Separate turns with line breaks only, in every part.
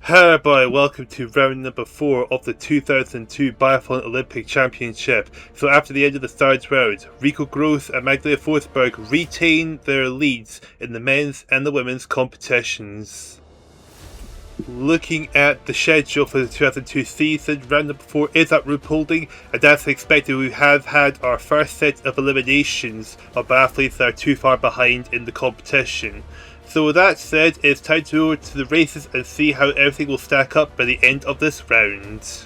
Hello everybody, welcome to round number 4 of the 2002 Biathlon Olympic Championship. So after the end of the third round, Ricco Gross and Magdalena Forsberg retain their leads in the men's and the women's competitions. Looking at the schedule for the 2002 season, round number 4 is at rope holding, and as expected we have had our first set of eliminations of athletes that are too far behind in the competition. So with that said, it's time to go to the races and see how everything will stack up by the end of this round.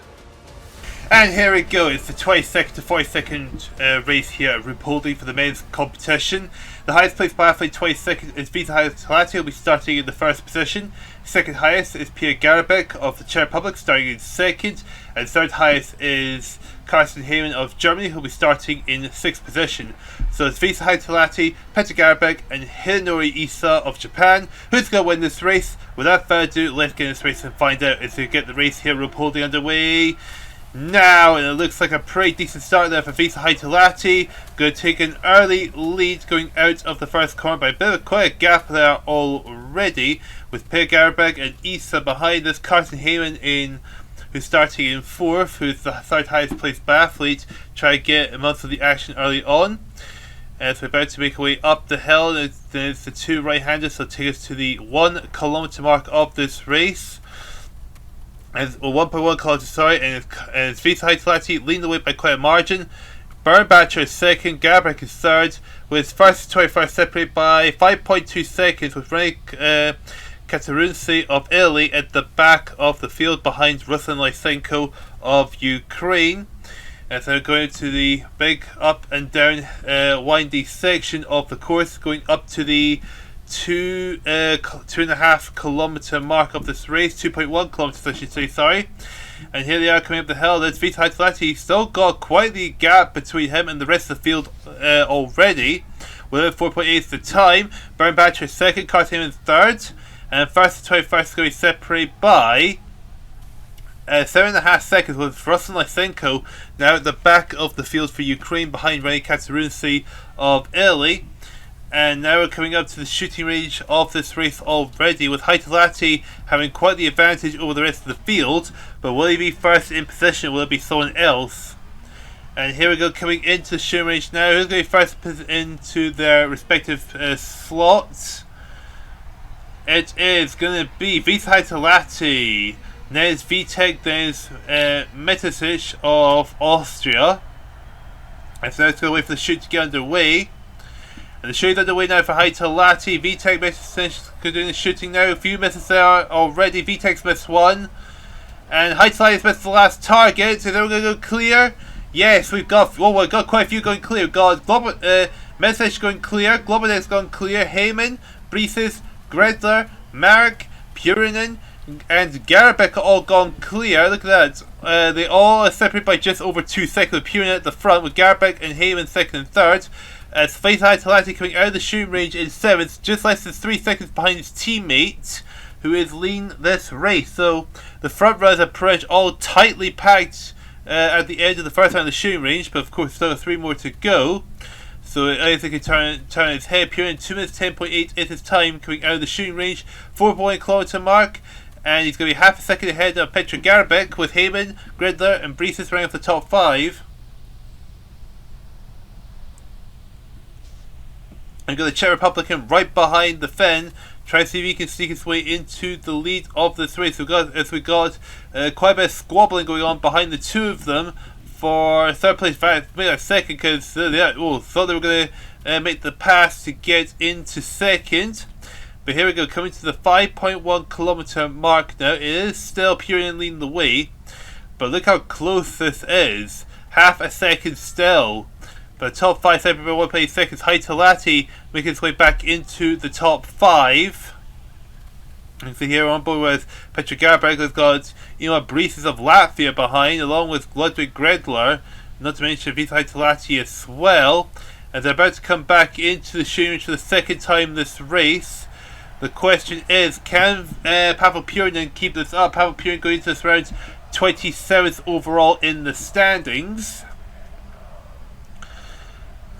And here we go, it's the 22nd to 42nd race here at rope holding for the men's competition. The highest placed biathlete 22nd is Biathlon, who will be starting in the first position. Second highest is Pierre Garabek of the Czech Republic, starting in second. And third highest is Carsten Heyman of Germany, who will be starting in sixth position. So it's Visa Haitalati, Petr Garabek, and Hidenori Issa of Japan. Who's going to win this race? Without further ado, let's get in this race and find out as we get the race here rope holding underway now. And it looks like a pretty decent start there for Visa Haitalati. Going to take an early lead going out of the first corner by a bit of quite a gap there already, with Petr Garabek and Issa behind this. Carsten Heyman who's starting in fourth, who's the third highest placed biathlete, try to get most of the action early on. As we're about to make our way up the hill, there's the two right-handers, so take us to the 1 kilometer mark of this race. As 1.1 kilometers, sorry, and it's Visa Haitalati leading the way by quite a margin. Bernbacher is second, Garabek is third, with first to 21st separated by 5.2 seconds, with Rene Katerunsi of Italy at the back of the field behind Ruslan Lysenko of Ukraine. As they're going to the big up and down windy section of the course, going up to the 2.5 kilometer mark of this race, 2.1 kilometers I should say, sorry. And here they are coming up the hill. There's Vita Haitalati. Still got quite the gap between him and the rest of the field already, with 4.8 is the time. Bernbacher second, Carsten third, and first to 21st is going to be separated by 7.5 seconds, with Ruslan Lysenko now at the back of the field for Ukraine behind Rene Katerunsi of Italy. And now we're coming up to the shooting range of this race already, with Haitalati having quite the advantage over the rest of the field. But will he be first in position, or will it be someone else? And here we go, coming into the shooting range now. Who's going to be first into their respective slots? It is going to be Visa Haitalati. Then it's Vitek, then it's Metasic of Austria. And so now it's going to wait for the shoot to get underway. And the shoot underway now for Haitalati. Vitek, Metasic doing the shooting now. A few misses there already. Vitek's missed one. And Haitalati's missed the last target. So they're going to go clear. Yes, we've got quite a few going clear. We've got Metasic going clear. Globinet's going clear. Heyman, Brises, Gredler, Marek, Purinen, and Garabek are all gone clear. Look at that. They all are separated by just over 2 seconds, with Purinen at the front, with Garabek and Heyman second and third. As Visa Haitalati coming out of the shooting range in 7th, just less than 3 seconds behind his teammate, who is leading this race. So the front runners are pretty much all tightly packed at the end of the first round of the shooting range, but of course still 3 more to go. So Isaac can turn his head. Purinen 2 minutes 10.8 is his time coming out of the shooting range, 4.1 kilometer mark. And he's going to be half a second ahead of Petr Garabek, with Heyman, Gredler and Brises running off the top 5. And got the Czech Republican right behind the Finn, trying to see if he can sneak his way into the lead of this race. We got quite a bit of squabbling going on behind the two of them for third place. Maybe a second, because thought they were going to make the pass to get into second. But here we go, coming to the 5.1 kilometer mark now. It is still Purinen leading the way, but look how close this is. Half a second still. But the top 5 separated by 1.8 seconds. Haitalati making his way back into the top 5. And so here on board with Petr Garabek, has got Brises of Latvia behind, along with Ludwig Gredler, not to mention Visa Haitalati as well. And they're about to come back into the shooting range for the second time this race. The question is, can Pavel Purinen keep this up? Pavel Purinen going into this round 27th overall in the standings.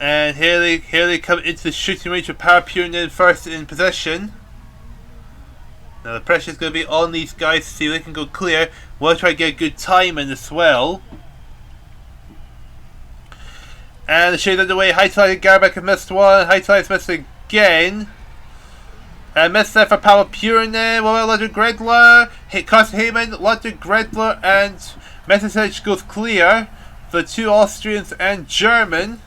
And here they come into the shooting range with Pavel Purinen first in possession. Now the pressure is going to be on these guys to see if they can go clear. We'll try to get a good time in as well. And the shade underway. Highside and Garbeck have missed one. Highside's missed again. And missed there for Pavel Purinen. What about Ludwig Gredler? Carsten Heyman, Ludwig Gredler, and Messerschmidt goes clear for the two Austrians and German.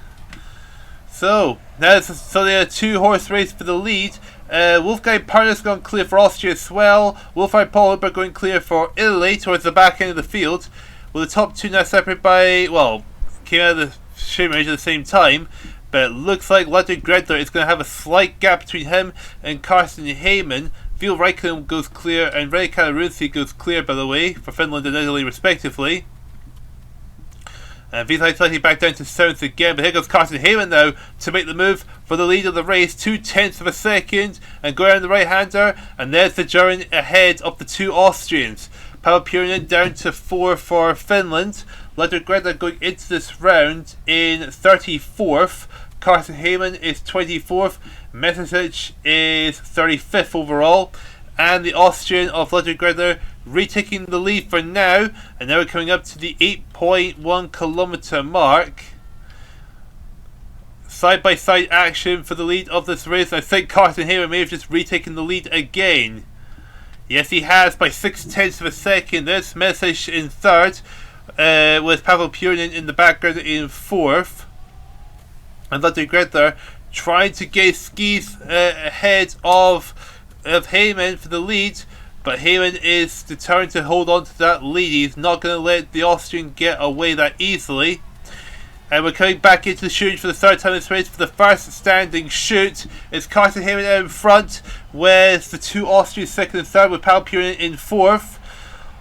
So now there are 2-horse race for the lead. Wolfgang Parner's gone clear for Austria as well. Wolfgang Paulberg going clear for Italy towards the back end of the field. With the top two now separated by, well, came out of the shooting range at the same time. But it looks like Ludwig Gredler is going to have a slight gap between him and Carsten Heyman. Vil Räikkönen goes clear and Rei Kalarunsi goes clear, by the way, for Finland and Italy respectively. And Vizai slightly back down to 7th again, but here goes Carsten Heyman now to make the move for the lead of the race. 0.2 of a second and go around the right-hander, and there's the German ahead of the two Austrians. Pavel Purinen down to 4 for Finland. Ludwig Gredler going into this round in 34th. Carsten Heyman is 24th. Messerschmidt is 35th overall. And the Austrian of Ludwig Gredler retaking the lead for now. And now we're coming up to the 8.1 kilometre mark. Side-by-side action for the lead of this race. I think Carsten Heyman may have just retaken the lead again. Yes, he has by 0.6 of a second. There's Messerschmidt in 3rd. With Pavel Purinen in the background in 4th. And Ludwig Gredler trying to get skis ahead of Heyman for the lead, but Heyman is determined to hold on to that lead. He's not going to let the Austrian get away that easily. And we're coming back into the shooting for the third time in this race. For the first standing shoot, it's Carsten Heyman out in front, with the two Austrians 2nd and 3rd, with Pavel Purinen in 4th.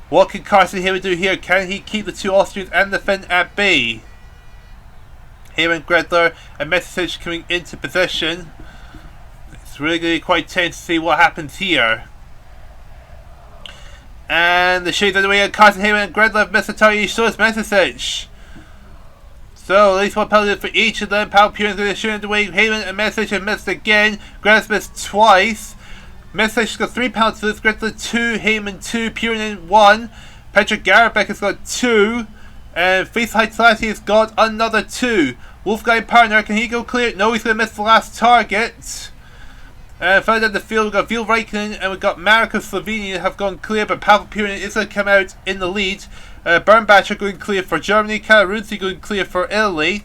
What can Carsten Heyman do here? Can he keep the two Austrians and the Finn at bay? Heyman, Gredler, and Messerschmidt coming into position. It's really going to be quite tense to see what happens here. And the shades underway on Carsten Heyman and Gredler have missed the target. So is Messerschmidt. So at least one penalty for each of them. Pavel Purinen is going to shoot underway. Heyman and Messerschmidt have missed again. Gredler's missed twice. Messerschmidt's got 3 penalties. Gredler 2, Heyman 2, Purinen 1. Petr Garabek has got 2. And Face High Classy has got another 2. Wolfgang Parner, can he go clear? No, he's going to miss the last target. And further down the field, we've got Vil Räikkönen and we've got Marek of Slovenia have gone clear, but Pavel Purinen is going to come out in the lead. Bernbacher going clear for Germany. Kalarunsi going clear for Italy.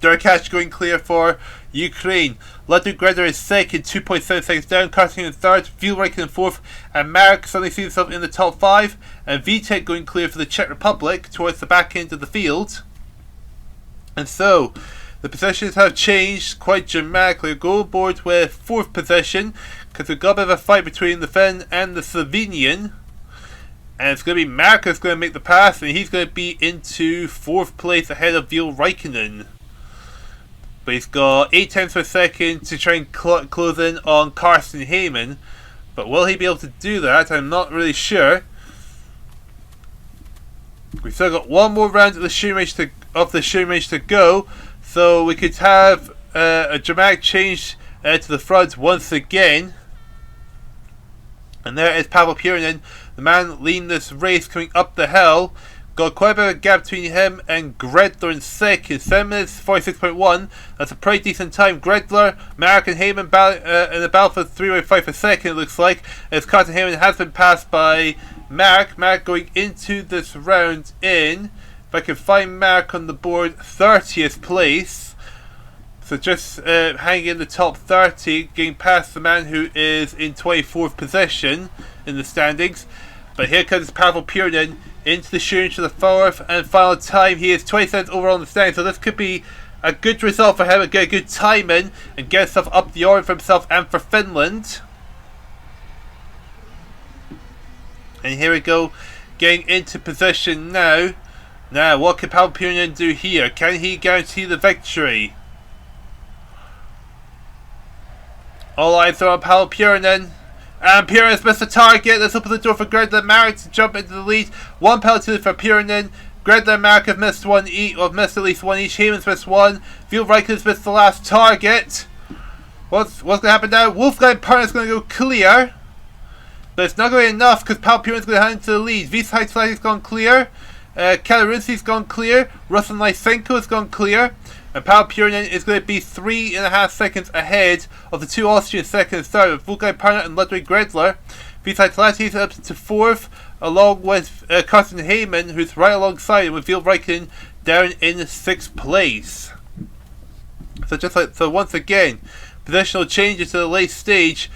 Derkach going clear for Ukraine. Ludwig Gredler is 2nd, 2.7 seconds down. Carsten in 3rd, Vil Räikkönen in 4th, and Marek suddenly sees himself in the top 5. And Vitek going clear for the Czech Republic towards the back end of the field. And so, the positions have changed quite dramatically. We'll go board with 4th position, because we've got a bit of a fight between the Finn and the Slovenian. And it's going to be Marek who's going to make the pass, and he's going to be into 4th place ahead of Vil Räikkönen. But he's got 0.8 per second to try and close in on Carsten Heyman. But will he be able to do that? I'm not really sure. We've still got one more round of the shooting range to go. So we could have a dramatic change to the front once again. And there is Pavel Purinen, the man leading this race coming up the hill. Got quite a bit of a gap between him and Gredler in 2nd. 7 minutes 46.1. That's a pretty decent time. Gredler, Marek and Heyman in the battle for 3.5 per second, it looks like. As Carsten Heyman has been passed by Marek. Marek going into this round in, if I can find Marek on the board, 30th place. So just hanging in the top 30, getting past the man who is in 24th position in the standings. But here comes Pavel Purinen into the shooting to the 4th and final time. He is 27th overall in the standings, so this could be a good result for him and get a good time in and get himself up the order for himself and for Finland. And here we go, getting into position now. Now, what can Pavel Purinen do here? Can he guarantee the victory? All eyes are on Pavel Purinen. And Purinen's missed the target. Let's open the door for Gredler and Marek to jump into the lead. 1 penalty for Purinen. Gredler and Marek have missed one each, or missed at least one each. Heyman's missed one. Vil Räikkönen's missed the last target. What's going to happen now? Wolfgang Parner's going to go clear. But it's not going to be enough because Pavel Purin's going to hand into the lead. Visa Haitalati's gone clear. Kalarinci's gone clear. Ruslan Lysenko's gone clear. And Pavel Purin is going to be 3.5 seconds ahead of the two Austrians second and third, with Volkai Parna and Ludwig Gredler. Visa Haitalati is up to fourth, along with Carsten Heyman, who's right alongside him, with Vil Rijken down in sixth place. So once again, positional changes to the late stage.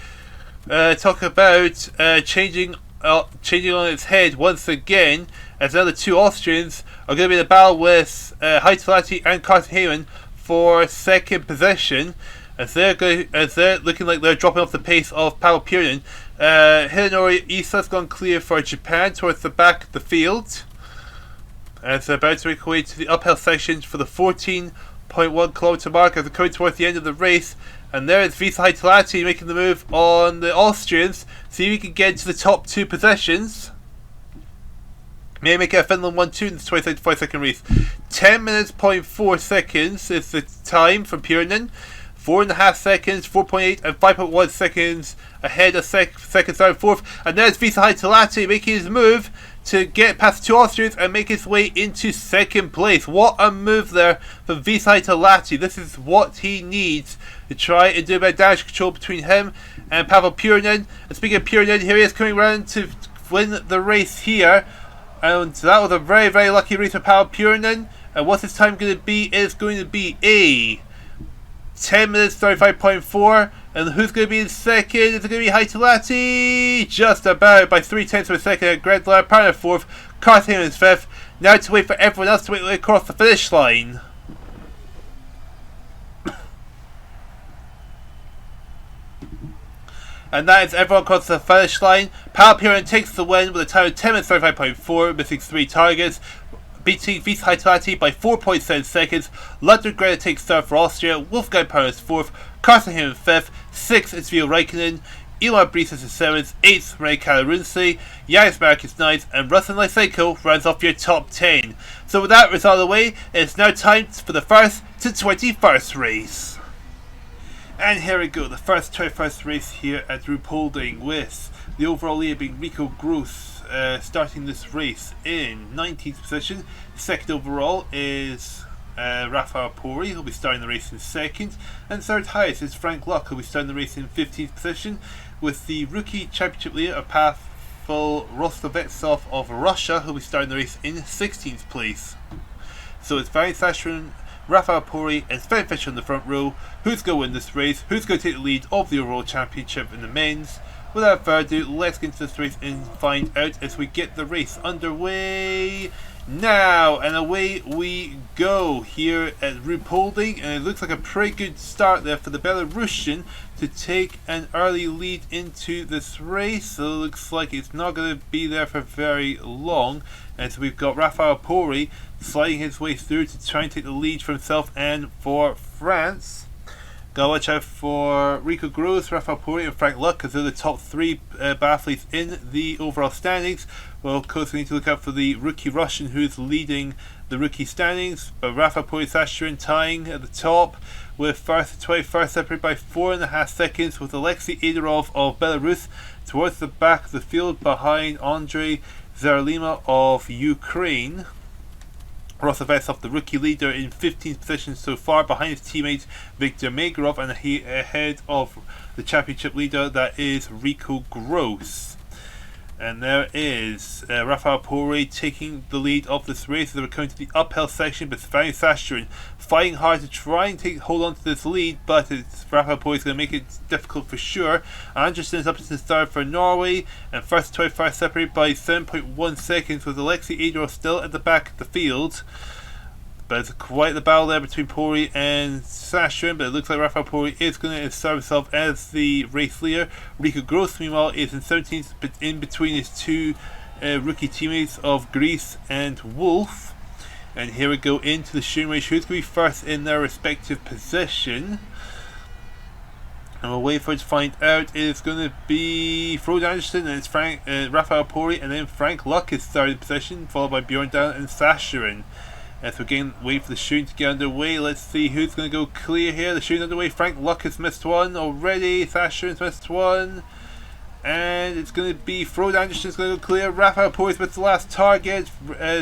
Talk about changing on its head once again, as now the two Austrians are going to be in a battle with Haitalati and Carsten Heyman for second position, as they're looking like they're dropping off the pace of Pavel Purin. Hidenori Isa's gone clear for Japan towards the back of the field, as they're about to make their way to the uphill section for the 14.1 kilometer mark as they're coming towards the end of the race. And there is Visa Haitalati making the move on the Austrians. See if he can get into the top two positions. May make it a Finland 1-2 in this 25 second race. 10 minutes, 0.4 seconds is the time from Purinen. 4.5 seconds, 4.8 and 5.1 seconds ahead of second, third, and fourth. And there's Visa Haitalati making his move to get past the two Austrians and make his way into second place. What a move there from Visa Haitalati. This is what he needs to try and do a bit of damage control between him and Pavel Purinen. And speaking of Purinen, here he is coming around to win the race here. And that was a very, very lucky race for Pavel Purinen. And what's his time going to be? It's going to be a 10 minutes 35.4. And who's going to be in second? Is it going to be Haitalati? Just about by 0.3 of a second. Gredler, Parna fourth, Carsten is fifth. Now to wait for everyone else to make their way across the finish line. And that is everyone across the finish line. Pavel Purin takes the win with a time of 10 minutes 35.4, missing 3 targets, beating Visa Haitalati by 4.7 seconds. Ludwig Gredler takes third for Austria, Wolfgang Parna is fourth, Carsten Heyman fifth, sixth is Vil Rijken, Elmar Brises is seventh, eighth Ray Kalarincic, Yanis Marek is ninth, and Ruslan Lysenko rounds off your top 10. So with that result out of the way, it's now time for the first to 21st race. And here we go, the first 21st race here at Ruhpolding, with the overall leader being Ricco Gross, starting this race in 19th position. Second overall is Rafael Pori, who'll be starting the race in second. And third highest is Frank Luck, who'll be starting the race in 15th position, with the rookie championship leader of Pavel Rostovetsov of Russia, who'll be starting the race in 16th place. So it's Varian Sashrin, Rafael Pori and Sven Fischer in the front row. Who's going to win this race? Who's going to take the lead of the overall championship in the men's? Without further ado, let's get into this race and find out as we get the race underway now. And away we go here at Ruhpolding, and it looks like a pretty good start there for the Belarusian to take an early lead into this race. So it looks like it's not going to be there for very long. And so we've got Rafael Pori sliding his way through to try and take the lead for himself and for France. Gotta watch out for Ricco Gross, Rafael Pori and Frank Luck, because they're the top 3 biathletes in the overall standings. Well, of course we need to look out for the rookie Russian who's leading the rookie standings. But Rafael Pori Sashrin tying at the top with first to 21st, separated by 4.5 seconds, with Alexei Adarov of Belarus towards the back of the field behind Andrei Zarlima of Ukraine. Rostovetsov, the rookie leader, in 15th position so far, behind his teammate Viktor Megarov, and ahead of the championship leader, that is Ricco Gross. And there is Rafael Pori taking the lead of this race. They were coming to the uphill section, but Varian Sashrin fighting hard to try and hold on to this lead, but Rafael Pori is going to make it difficult for sure. Anderson is up to the third for Norway, and first to 21st separated by 7.1 seconds, with Alexei Adarov still at the back of the field. But it's quite the battle there between Pori and Sashrin, but it looks like Rafael Pori is going to insert himself as the race leader. Ricco Gross, meanwhile, is in 17th, but in between his two rookie teammates of Greece and Wolf. And here we go into the shooting race. Who's going to be first in their respective position? And we'll wait for it to find out. It's going to be Frode Anderson, and it's Rafael Pori, and then Frank Luck is third in position, followed by Bjorn Dahl and Sashrin. As we again wait for the shooting to get underway, let's see who's going to go clear here. The shooting underway. Frank Luck has missed one already. Sashrin's missed one. And it's going to be Frode Andersen's going to go clear. Rafael Poris with the last target.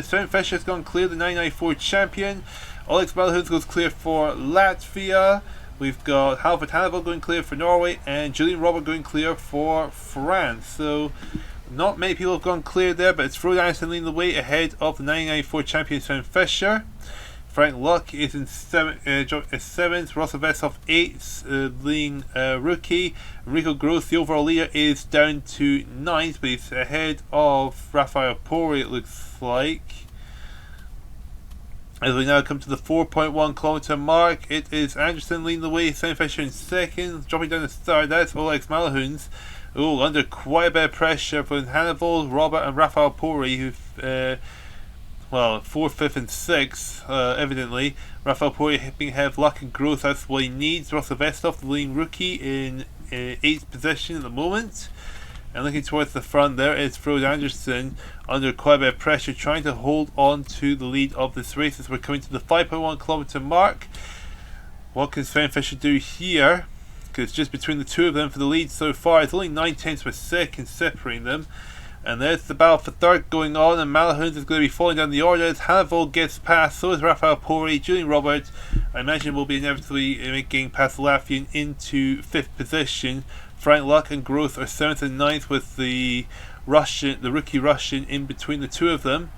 Sven Fischer's going to clear, the 994 champion. Alex Malahunds goes clear for Latvia. We've got Halvard Hannibal going clear for Norway, and Julian Robert going clear for France. So not many people have gone clear there, but it's Frode Andersen leading the way ahead of the 994 champion Sven Fischer. Frank Luck is in 7th, Russell Vesthoff 8th, leading rookie. Ricco Gross, the overall leader, is down to 9th, but he's ahead of Rafael Pori, it looks like. As we now come to the 4.1 kilometer mark, it is Andersen leading the way, Sven Fischer in 2nd, dropping down to 3rd, that's Alex Malahunds. Oh, under quite a bit of pressure from Hannibal, Robert and Rafael Pori, who've, 4th, 5th and 6th, evidently. Rafael Pori being ahead of Luck and Gross, that's what he needs. Russell Vesthoff, the leading rookie, in 8th position at the moment. And looking towards the front, there is Frode Andersen under quite a bit of pressure, trying to hold on to the lead of this race as we're coming to the 5.1 kilometer mark. What can Sven Fischer do here? Because just between the two of them for the lead so far, it's only 9/10 per second separating them. And there's the battle for 3rd going on, and Malahunds is going to be falling down the order as Hannibal gets past, so is Rafael Pori. Julian Robert, I imagine, will be inevitably making past the Latvian into 5th position. Frank Luck and Gross are 7th and 9th with the rookie Russian in between the two of them.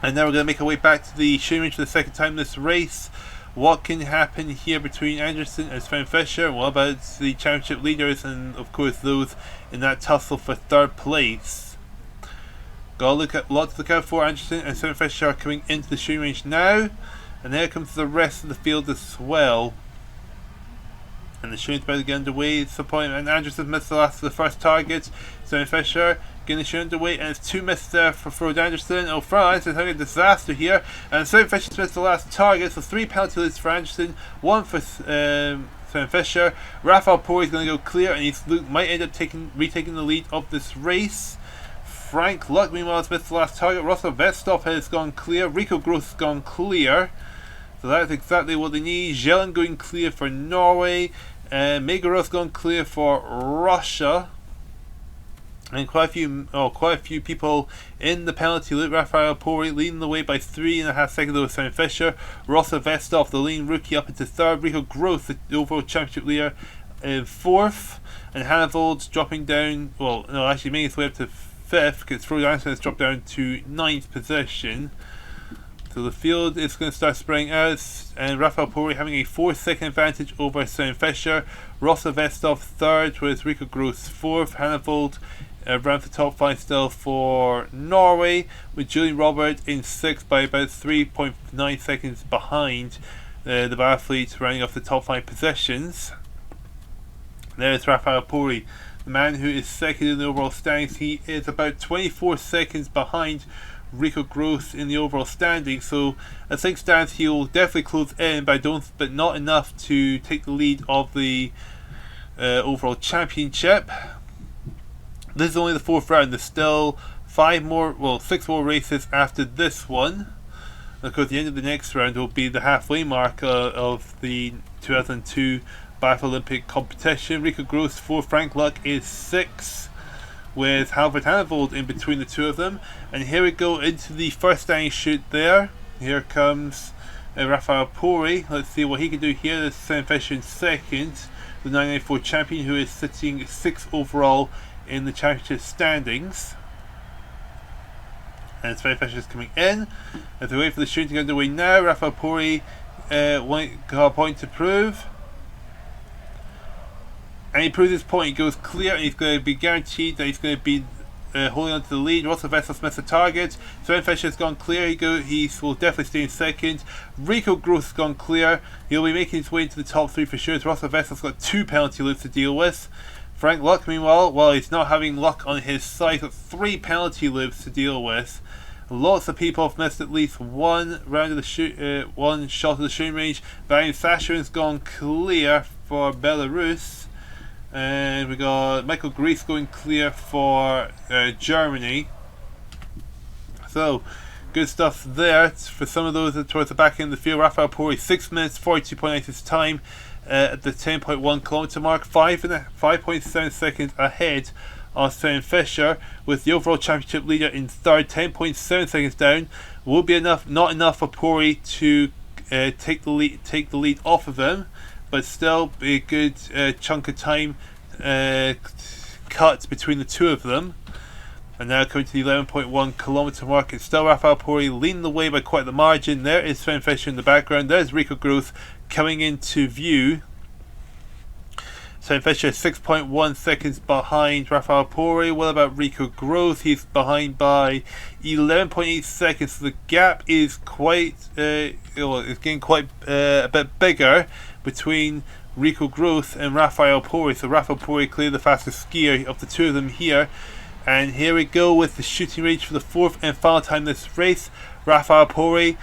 And now we're going to make our way back to the shooting range for the second time this race. What can happen here between Andersen and Sven Fischer? What about the championship leaders and of course those in that tussle for 3rd place? Got a lot to look out for. Andersen and Sven Fischer are coming into the shooting range now, and there comes the rest of the field as well. And the shooting's about to get underway at some point, and Andersen missed the first target. Sven Fischer getting the shoot underway, and it's 2 misses there for Frode Andersen. Oh, France is having a disaster here, and Sven Fischer missed the last target, so 3 penalty leads for Andersen, 1 for Sven Fischer. Rafael Pori is going to go clear, and he might end up retaking the lead of this race. Frank Luck, meanwhile, has missed the last target. Russell Vesthoff has gone clear. Ricco Gross has gone clear. So that's exactly what they need. Jelen going clear for Norway. Megaros going clear for Russia. And quite a few people in the penalty loop. Rafael Pori leading the way by 3.5 seconds over Sven Fischer. Russell Vesthoff, the leading rookie, up into 3rd. Ricco Gross, the overall championship leader, in 4th. And Hannivold dropping down, making his way up to 5th, because Frode Andersen has dropped down to 9th position. So the field is going to start spreading out, and Rafael Pori having a 4-second advantage over Sven Fischer. Russell Vesthoff 3rd, with Ricco Gross 4th. Hannibal around the top 5 still for Norway, with Julian Robert in 6th by about 3.9 seconds behind the biathlete, rounding off the top 5 positions. There's Rafael Pori, the man who is 2nd in the overall standings. He is about 24 seconds behind Ricco Gross in the overall standing, so as things stand, he'll definitely close in, but not enough to take the lead of the overall championship. This is only the 4th round. There's still 6 more races after this one. Of course, the end of the next round will be the halfway mark of the 2002 Biathlon Olympic competition. Ricco Gross 4th, Frank Luck is 6th, with Halvard Hannavold in between the two of them. And here we go into the first standing shoot there. Here comes Rafael Pori. Let's see what he can do here. This is Sven Fischer in 2nd, the 994 champion, who is sitting 6th overall in the championship standings. And Sven Fischer is coming in. As we wait for the shooting to get underway now, Rafael Pori got a point to prove. And he proves his point. He goes clear, and he's going to be guaranteed that he's going to be holding on to the lead. Russell Vesthoff missed the target. Sven Fischer has gone clear. He will definitely stay in 2nd. Ricco Gross has gone clear. He'll be making his way into the top 3 for sure. Russell Vesthoff's got 2 penalty loops to deal with. Frank Luck, meanwhile, while he's not having luck on his side, got 3 penalty loops to deal with. Lots of people have missed at least one shot of the shooting range. Varian Sasharin's gone clear for Belarus. And we got Michael Grease going clear for Germany. So, good stuff there for some of those towards the back end of the field. Rafael Pori, 6 minutes 42.8 his time. at the 10.1 kilometer mark, 5.7 seconds ahead of Sven Fischer, with the overall championship leader in third, 10.7 seconds down. Will be enough, not enough for Pori to take the lead off of him, but still be a good chunk of time cut between the two of them. And now coming to the 11.1 kilometer mark, it's still Rafael Pori leading the way by quite the margin. There is Sven Fischer in the background. There's Ricco Gross coming into view. Sven Fischer 6.1 seconds behind Rafael Pori. What about Ricco Gross? He's behind by 11.8 seconds. So the gap is quite, it's getting quite a bit bigger between Ricco Gross and Rafael Pori. So Rafael Pori clearly the fastest skier of the two of them here. And here we go with the shooting range for the fourth and final time this race. Rafael Pori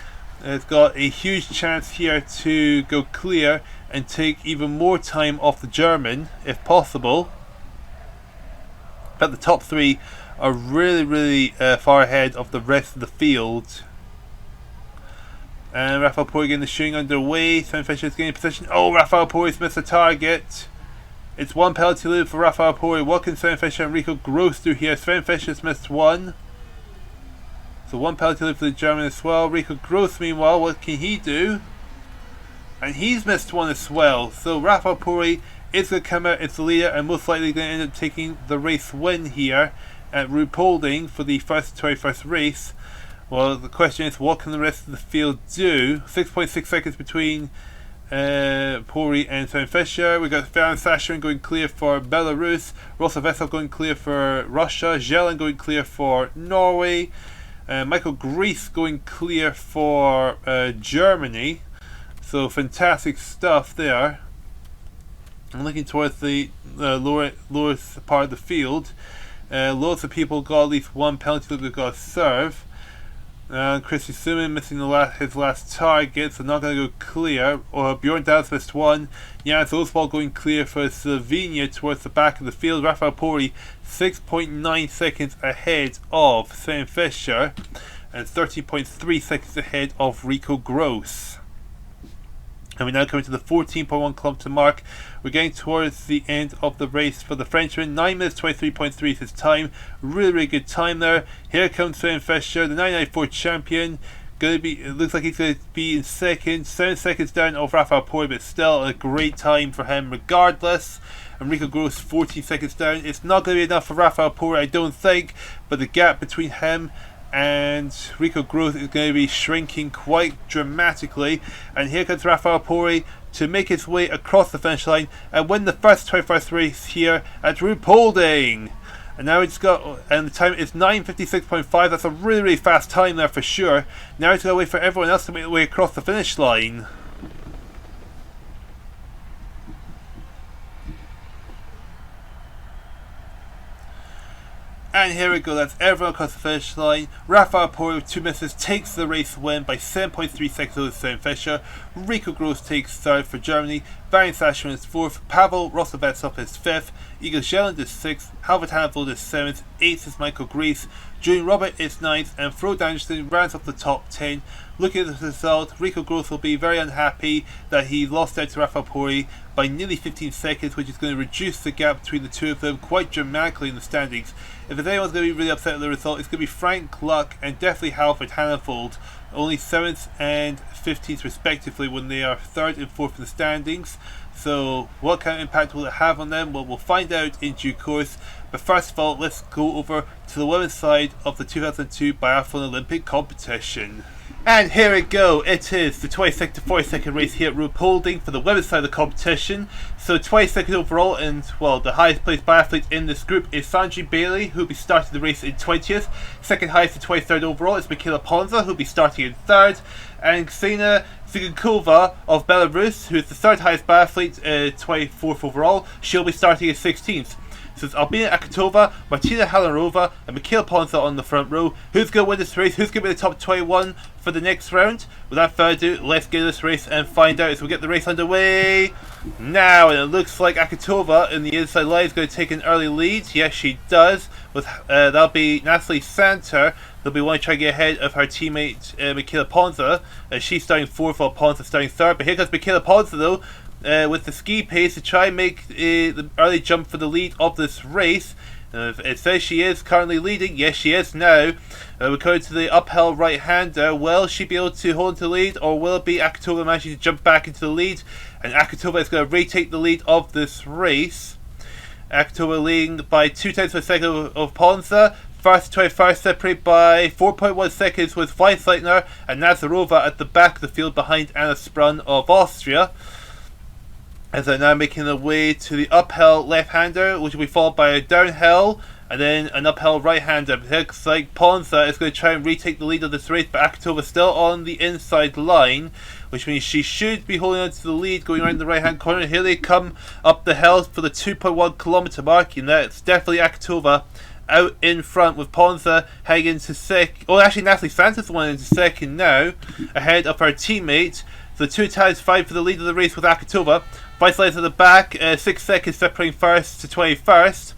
has got a huge chance here to go clear and take even more time off the German, if possible. But the top three are really far ahead of the rest of the field. And Rafael Pori getting the shooting underway. Sven Fischer is getting position. Oh, Rafael Pori's missed the target. It's one penalty lead for Rafael Pori. What can Sven Fischer and Ricco Gross do here? Sven Fischer's missed one. So one penalty lead for the German as well. Ricco Gross, meanwhile, what can he do? And he's missed one as well. So Rafael Pori is going to come out as the leader and most likely going to end up taking the race win here at Ruhpolding for the 21st race. Well, the question is, what can the rest of the field do? 6.6 seconds between Pori and Sven Fischer. We got Ferran Sasharin going clear for Belarus, Rosa Vessel going clear for Russia, Jelen going clear for Norway, Michael Gries going clear for Germany. So fantastic stuff there. I'm looking towards the lowest part of the field. Loads of people got at least one penalty that they've got to serve. Christy Suman missing his last target, so not going to go clear. Or Bjorn Downs missed one. Jans Oswald going clear for Slovenia towards the back of the field. Rafael Pori 6.9 seconds ahead of Sven Fischer and 13.3 seconds ahead of Ricco Gross. And we now come to the 14.1 kilometer mark. We're getting towards the end of the race for the Frenchman. 9 minutes 23.3 is his time. Really good time there. Here comes Sven Fischer, the 1994 champion. It looks like he's going to be in second. 7 seconds down of Rafael Pori, but still a great time for him regardless. And Ricco Gross 14 seconds down. It's not going to be enough for Rafael Pori, I don't think. But the gap between him and Ricco Gross is going to be shrinking quite dramatically. And here comes Rafael Pori to make his way across the finish line and win the first 21st race here at Ruhpolding. And now it's got, and the time is 9:56.5. That's a really fast time there for sure. Now it's got to wait for everyone else to make their way across the finish line. And here we go, that's everyone across the finish line. Rafael Pori with 2 misses takes the race win by 7.3 seconds over Sven Fischer. Ricco Gross takes third for Germany. Ferran Sasharin is fourth. Pavel Rostovetsov is fifth. Igor Jelen is sixth. Halvard Hanvold is seventh. Eighth is Michael Gries. Julian Robert is ninth. And Frode Anderson rounds up the top 10. Looking at the result, Ricco Gross will be very unhappy that he lost out to Rafael Pori by nearly 15 seconds, which is going to reduce the gap between the two of them quite dramatically in the standings. If there's anyone's going to be really upset at the result, it's going to be Frank Luck and definitely Halvard Hanvold, only 7th and 15th respectively when they are 3rd and 4th in the standings. So what kind of impact will it have on them? Well, we'll find out in due course. But first of all, let's go over to the women's side of the 2002 Biathlon Olympic competition. And here we go, it is the 22nd to 42nd race here at Ruhpolding for the women's side of the competition. So 22nd overall, and well, the highest placed biathlete in this group is Sandri Bailey, who will be starting the race in 20th. Second highest to 23rd overall is Michaela Ponza, who will be starting in 3rd. And Ksenia Zygakova of Belarus, who is the 3rd highest biathlete, 24th overall, she'll be starting in 16th. So it's Albina Akatova, Martina Halarova, and Michaela Ponza on the front row. Who's going to win this race? Who's going to be the top 21 for the next round? Without further ado, let's get this race and find out as we get the race underway now. And it looks like Akatova in the inside line is going to take an early lead. Yes, she does. With that'll be Natalie Santer. They'll be wanting to try to get ahead of her teammate Michaela Ponza. She's starting 4th while Ponza starting 3rd. But here comes Michaela Ponza though. with the ski pace to try and make the early jump for the lead of this race. It says she is currently leading. Yes, she is now. We're going to the uphill right-hander. Will she be able to hold to the lead, or will it be Akatova managing to jump back into the lead? And Akatova is going to retake the lead of this race. Akatova leading by 2 tenths of a second of Ponza. First to 21st separated by 4.1 seconds with Weisleitner and Nazarova at the back of the field behind Anna Sprun of Austria. As they're now making their way to the uphill left-hander, which will be followed by a downhill and then an uphill right-hander. It looks like Ponza is going to try and retake the lead of this race, but Akatova still on the inside line, which means she should be holding on to the lead going around the right-hand corner. Here they come up the hill for the 2.1 kilometre mark, and that's definitely Akatova out in front, with Ponza heading into second. Oh, actually, Natalie Santos is the one into second now, ahead of her teammate. So 2 times 5 for the lead of the race with Akatova. Weisleitner at the back, 6 seconds separating first to 21st.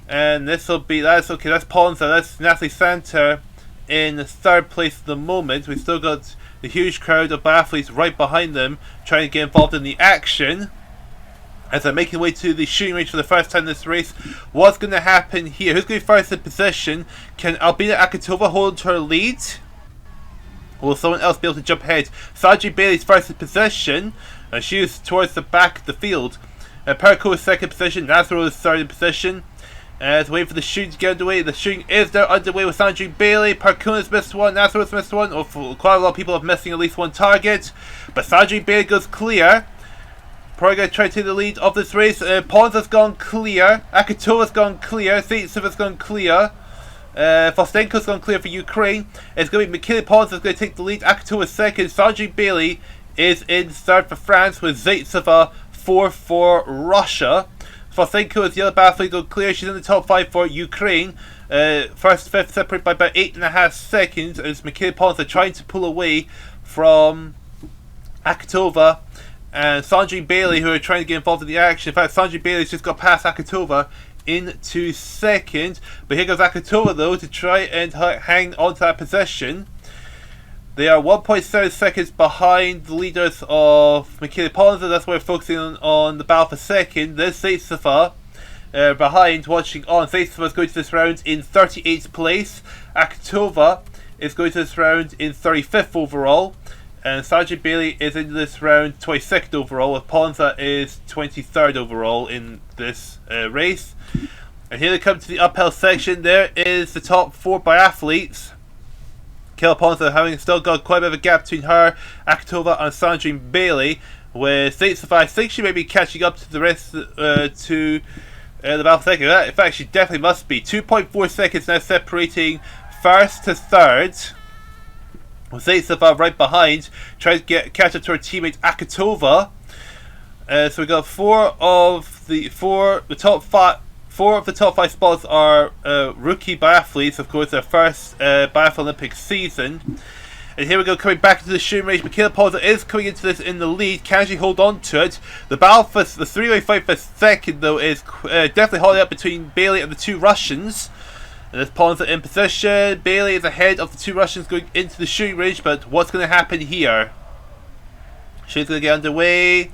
And this will be, that's okay, that's Ponza, that's Natalie Santer in 3rd place at the moment. We've still got the huge crowd of biathletes right behind them trying to get involved in the action as they're making their way to the shooting range for the first time in this race. What's going to happen here? Who's going to be first in position? Can Albina Akatova hold her lead? Or will someone else be able to jump ahead? Sandra Bailey's first in position, and she is towards the back of the field. Perko is 2nd position, Nazarova is 3rd in position. As waiting for the shooting to get underway. The shooting is now underway with Sandra Bailey. Perkuna's missed one, Nazarova's missed one, or quite a lot of people have missing at least one target. But Sandra Bailey goes clear. Probably going to try to take the lead of this race. Ponza's gone clear. Akatova's gone clear. Zaitseva's gone clear. Fostenko's gone clear for Ukraine. It's going to be Michaela Ponza's going to take the lead. Akatova's 2nd. Sandra Bailey is in 3rd for France, with Zaitseva 4th for Russia. Fostenko is the other biathlete going clear. She's in the top 5 for Ukraine. 1st to 5th separated by about 8.5 seconds. As Michaela Ponza trying to pull away from Akatova and Sandrine Bailey, who are trying to get involved in the action. In fact, Sandrine Bailey's just got past Akatova into 2nd. But here goes Akatova though to try and hang on to that position. They are 1.7 seconds behind the leaders of Michaela Ponza. That's why we're focusing on the battle for 2nd. There's Zaitseva behind, watching on. Zaitseva is going to this round in 38th place. Akatova is going to this round in 35th overall. And Sandra Bailey is in this round 22nd overall, with Ponza is 23rd overall in this race. And here they come to the uphill section. There is the top 4 biathletes. Michaela Ponza having still got quite a bit of a gap between her, Akatova and Sandrine Bailey, with Zaitseva. I think she may be catching up to the rest to the battle for 2nd. In fact, she definitely must be. 2.4 seconds now separating 1st to 3rd. With Zaitseva right behind, trying to catch up to her teammate Akatova. So we got 4 of the top 5. 4 of the top 5 spots are rookie biathletes, of course, their first Biathlon Olympic season. And here we go, coming back into the shooting range. Michaela Ponza is coming into this in the lead. Can she hold on to it? The battle for the 3-way fight for 2nd, though, is definitely holding up between Bailey and the 2 Russians. And there's Ponza in position. Bailey is ahead of the 2 Russians going into the shooting range, but what's going to happen here? She's going to get underway.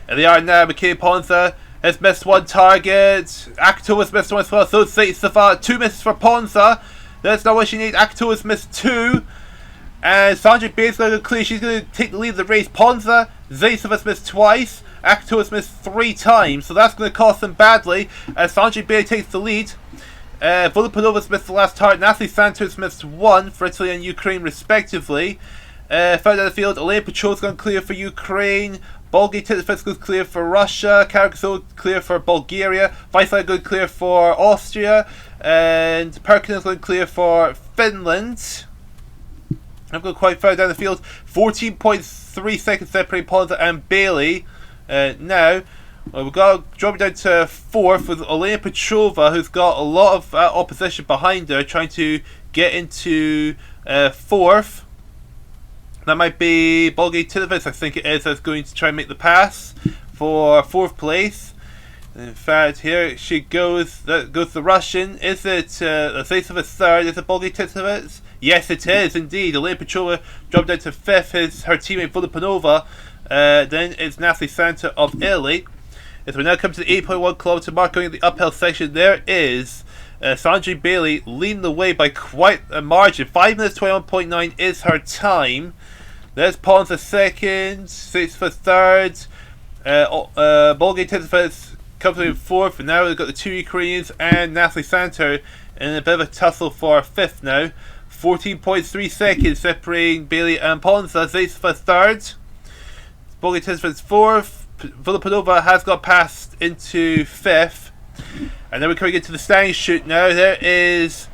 And they are now. Michaela Ponza has missed 1 target. Akatova's missed 1 as well. So Zaitseva, 2 misses for Ponza. That's not what she needs. Akatova's missed 2. And Sandra Bailey's going to go clear. She's going to take the lead of the race. Ponza, Zaitseva's missed twice. Akatova's missed 3 times. So that's going to cost them badly as Sandra Bailey takes the lead. Volopanova's missed the last target. Natalie Santos missed 1 for Italy and Ukraine respectively. Further down the field, Elena Petrov's gone clear for Ukraine. Bulgaria Titfitz goes clear for Russia. Karakazov clear for Bulgaria. Weisleitner going clear for Austria. And Perkin's going clear for Finland. I'm going quite far down the field. 14.3 seconds separating Ponza and Bailey. Now, we've got dropping down to 4th with Elena Petrova, who's got a lot of opposition behind her, trying to get into 4th. That might be Bulgaria Titfitz, I think it is, that's going to try and make the pass for 4th place. In fact, here she goes. That goes the Russian. Is it Zaitseva 3rd? Is it Bulgaria Titfitz? Yes, it is indeed. Elena Petrova dropped down to 5th. Is her teammate Volopanova Then it's Natalie Santa of Italy. As we now come to the 8.1 kilometer mark going in the uphill section, there is Sandrine Bailey leading the way by quite a margin. 5 minutes 21.9 is her time. There's Ponza second, Six for third. Bolgay Titsovets comes in fourth, and now we've got the two Ukrainians and Natalie Santa in a bit of a tussle for fifth now. 14.3 seconds separating Bailey and Ponza. Zaitsev for third. Bolgay Titsovets fourth. Vilipanova has got passed into fifth. And then we're coming into the standing shoot now. There is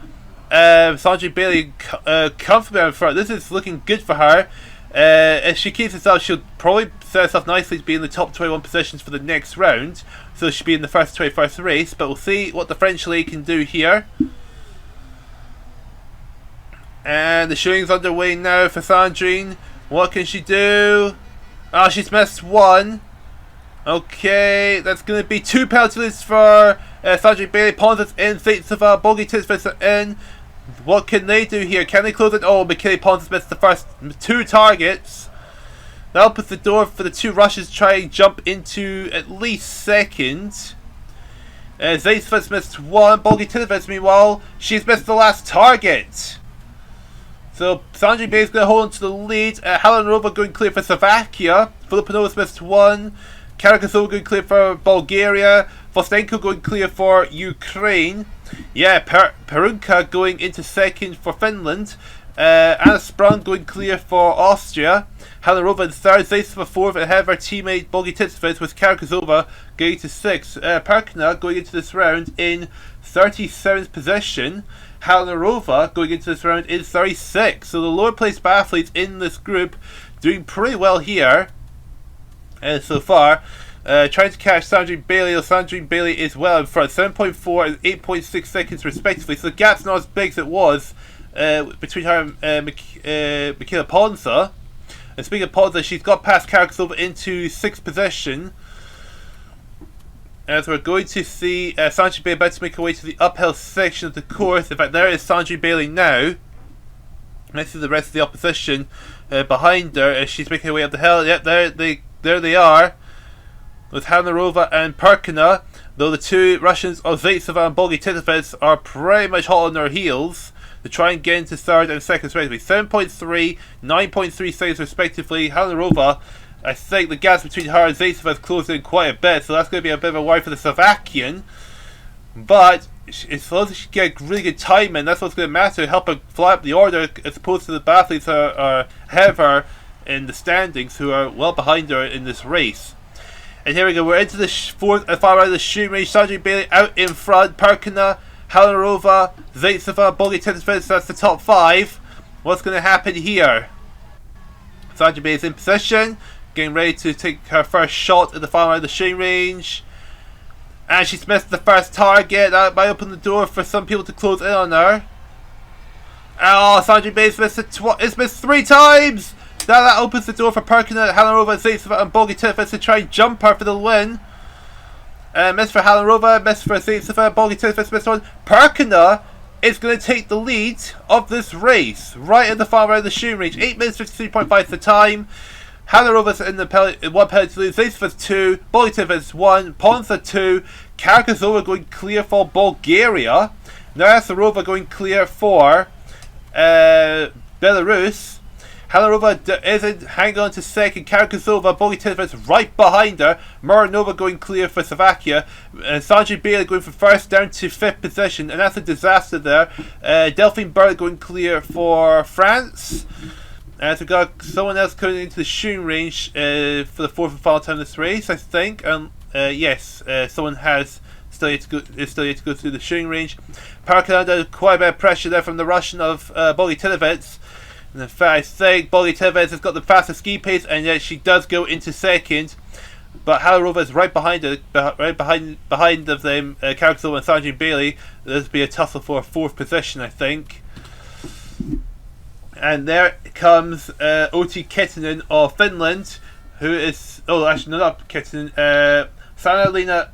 Sandrine Bailey comfortably in front. This is looking good for her. If she keeps this up, she'll probably set herself nicely to be in the top 21 positions for the next round. So she'll be in the first 21st race. But we'll see what the French lady can do here. And the shooting's underway now for Sandrine. What can she do? Oh, she's missed one. Okay, that's going to be 2 penalties for Sandrine Bailey. Ponza's in, Zaitseva, Bolgay Titsovets in. What can they do here? Can they close it? Oh, Michele Ponza's missed the first 2 targets. That opens the door for the 2 Russians to try and jump into at least second. Zaitsev's missed 1. Bolgay Titsovets, meanwhile, she's missed the last target. So Sandrine Bailey's going to hold on to the lead. Halanova going clear for Slovakia. Filipinova's missed 1. Karakazova going clear for Bulgaria. Vostenko going clear for Ukraine. Yeah, Perunka going into second for Finland. Anna Sprung going clear for Austria. Halanova in third. Zaitseva fourth ahead of her teammate Bolgay Titsovets, with Karakazova going to sixth. Perkina going into this round in 37th position. Halanova going into this round in 36th. So the lower placed biathletes in this group doing pretty well here. So far, trying to catch Sandrine Bailey. Sandrine Bailey is well in front, 7.4 and 8.6 seconds respectively. So the gap's not as big as it was between her and Michele Ponza. And speaking of Ponza, she's got past Karakazova into 6th position. As we're going to see Sandrine Bailey about to make her way to the uphill section of the course. In fact, there is Sandrine Bailey now. Let's see the rest of the opposition behind her as she's making her way up the hill. Yep, there they are, with Halanova and Perkina, though the 2 Russians of Zaitseva and Bolgay Titsovets are pretty much hot on their heels to try and get into third and second respectively. 7.3, 9.3 seconds respectively. Halanova, I think the gaps between her and Zaitseva has closed in quite a bit, so that's going to be a bit of a worry for the Slovakian. But as long as she get really good timing, that's what's going to matter, help her fly up the order, as opposed to the biathletes who are ahead of her in the standings, who are well behind her in this race. And here we go, we're into the fourth and final round of the shooting range. Sandrine Bailey out in front. Perkina, Halanova, Zaitseva, Bolgay Titsovets, that's the top 5. What's going to happen here? Sandrine Bailey's in position, getting ready to take her first shot at the final round of the shooting range. And she's missed the first target. That might open the door for some people to close in on her. Oh, Sandrine Bailey's missed it's missed 3 times! Now that opens the door for Perkina, Halanova, Zaitseva and Bolgay Titsovets to try and jump her for the win. Miss for Halanova, miss for Zaitseva, Bolgay Titsovets, miss 1. Perkina is going to take the lead of this race right at the far round of the shooting range. 8 minutes 53.5 the time. Halanova's in the 1 penalty lead, Zaiseva's 2, Bolgay Titsovets 1, Ponza 2, Karakazova going clear for Bulgaria. Narasarova going clear for Belarus. Halanova isn't hanging on to second. Karakazova, Bolgay Titsovets right behind her. Muranova going clear for Slovakia. Sandrine Bailey going from first down to 5th position, and that's a disaster there. Delphine Burley going clear for France. So we've got someone else coming into the shooting range for the 4th and final time of this race, I think. Yes, someone is still yet to go through the shooting range. Perkina under quite a bit of pressure there from the Russian of Bolgay Titsovets. And in fact, I think Bolgay Titsovets has got the fastest ski pace, and yet she does go into second. But Halanova is right behind her, right behind of them, Karakazova and Sandrine Bailey. There's be a tussle for a 4th position, I think. And there comes Outi Kettinen of Finland, who is actually not Kettinen. Sanna-Leena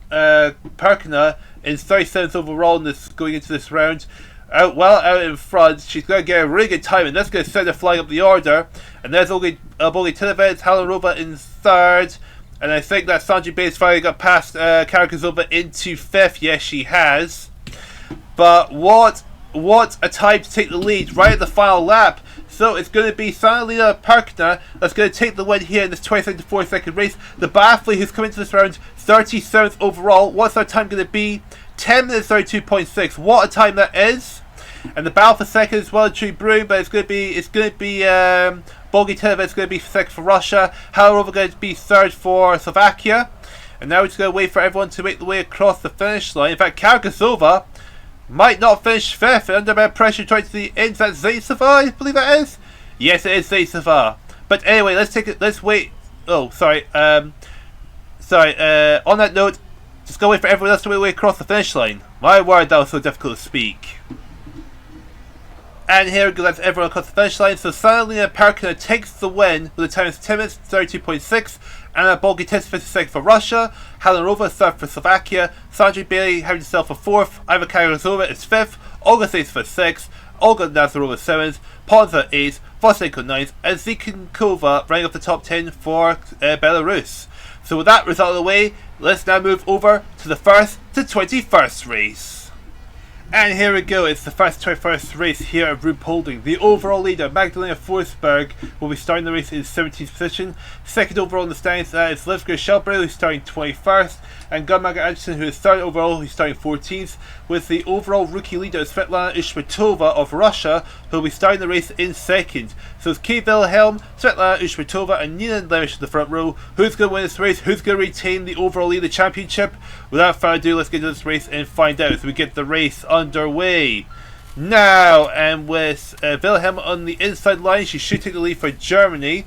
Perkina in 37th overall in this going into this round. out in front. She's going to get a really good time, and that's going to send her flying up the order. And there's Bogi Tilovets, Halarova in third. And I think that Sandra Bates finally got past Karakazova into fifth. Yes, she has. But what a time to take the lead right at the final lap. So it's going to be Sanalina Perkna that's going to take the win here in this 22nd to 42nd race. The biathlete who's come into this round 37th overall. What's their time going to be? 10 minutes 32.6. What a time that is. And the battle for second is well and truly brewing, but it's going to be Bogi Tilovets going to be second for Russia. Halarova going to be third for Slovakia. And now we're just going to wait for everyone to make the way across the finish line. In fact, Karakazova might not finish fifth under bad pressure trying to the end. Is that Zaitseva, I believe that is? Yes, it is Zaitseva. But anyway, let's wait. Oh, sorry. On that note, just go wait for everyone else to make the way across the finish line. My word, that was so difficult to speak. And here we go, that's everyone across the finish line. So Sanalina Perkna takes the win with a time of 10 minutes 32.6. Anna Bogi Tilovets second for Russia. Halarova third for Slovakia. Sandra Bailey having herself a fourth. Iva Karakazova is fifth. Olga Zaitseva sixth. Olga Nazarova seventh. Ponza eighth. Vosenko ninth. And Zikinkova running up the top 10 for Belarus. So with that result of the way, let's now move over to the first to 21st race. And here we go, it's the first 21st race here at Ruhpolding. The overall leader, Magdalena Forsberg, will be starting the race in 17th position. Second overall in the standings is Livgrid Shelbrell, who's starting 21st. And Gunmaga Anderson, who is third overall, who's starting 14th. With the overall rookie leader, Svetlana Ishmatova of Russia, who will be starting the race in second. So it's Kay Wilhelm, Svetlana Ishmatova, and Nina Lemish in the front row. Who's going to win this race? Who's going to retain the overall leader championship? Without further ado, let's get into this race and find out as we get the race underway. Now, and with Wilhelm on the inside line, she should take the lead for Germany.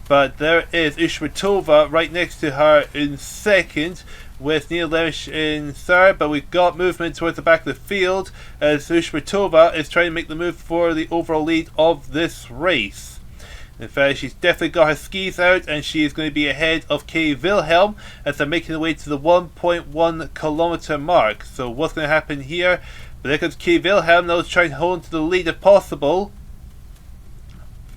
But there is Ishmatova right next to her in second, with Nina Lemish in third, but we've got movement towards the back of the field as Ishmatova is trying to make the move for the overall lead of this race. In fact, she's definitely got her skis out, and she is going to be ahead of Kay Wilhelm as they're making their way to the 1.1 kilometer mark. So what's going to happen here? But there comes Kay Wilhelm, now trying to hold on to the lead if possible.